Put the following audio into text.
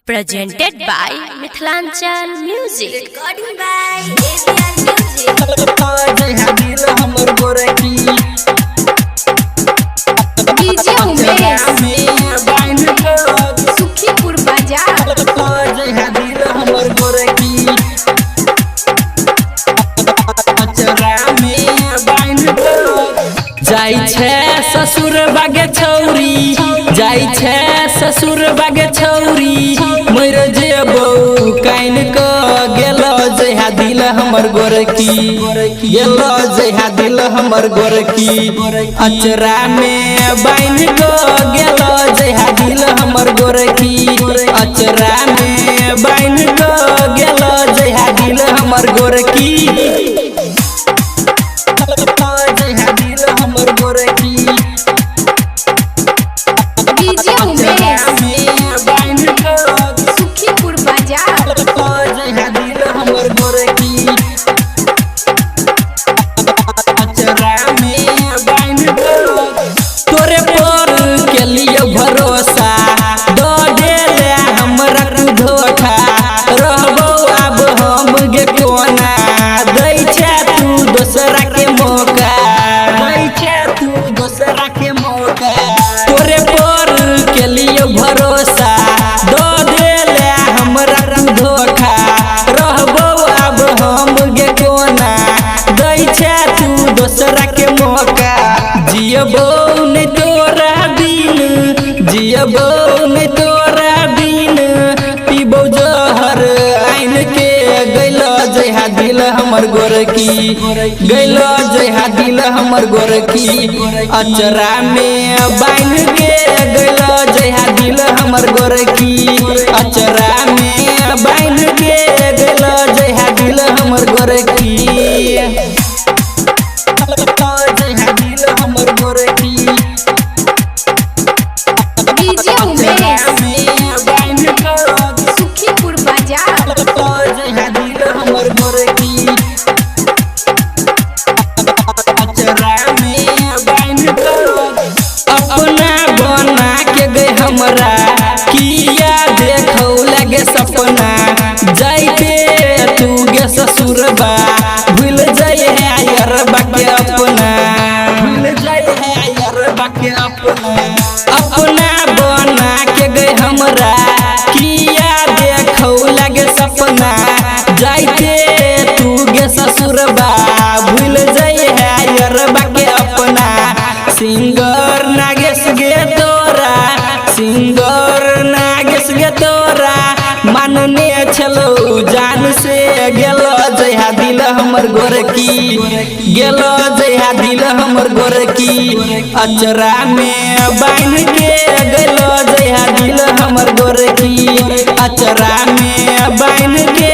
Presented by Mithilanchal Music. Recording by ABR Music. DJ Sukhipur बाजार जाई छे ससुर बागे छौरी जाई छे ससुर बागे छौरी मर जेबो काइन क गेलो जहा दिल हमर गोरकी गेलो जहा दिल हमर गोरकी अचरा में बाइन क गेलो जहा दिल हमर गोरकी अचरा में बाइन क गेलो जहा दिल हमर गोरकी सुखीपुर बाजार तोरे पर के लिए भरोसा दो देले हमरा तू धोखा रहबो अब हम गे कोना दै छे तू दोसरा के मौका दै छे तू दोसरा के मौका तोरे पर के लिए भरोसा दो देले हमरा तू धोखा रहबो अब हम गे कोना दै छे तू दोसरा के मौका जियबो नहीं तोरा बिन जियबो नहीं तोरा बिन पीबो जहर आइन के गैलो जहा दिल हमर गोरकी गैलो जहा दिल हमर गोरकी अचरा में बाइन के गैलो जहा दिल हमर गोरकी अचरा में बाइन के गैलो जहा दिल हमर गोरकी सुखीपुर बाजार अपना बना के गए हमरा किया देखौ लगे सपना जाइते तू गे ससुरबा भूल जाए है यार बाके अपना भूल जाए है यार बाके अपना अपना बना के गए हमरा किया देखौ लगे सपना जाइते तू गे ससुरबा भूल जाए है यार बाके अपना सिंगर नागेश गे तोरा सिंगर नागेश गे तोरा मानने छलो जान से गेलो जहा दिल हमर गोरकी गेलो जहा दिल हमर गोरकी अचरा में बाइन के गेलो जहा दिल हमर गोरकी अचरा में बाइन के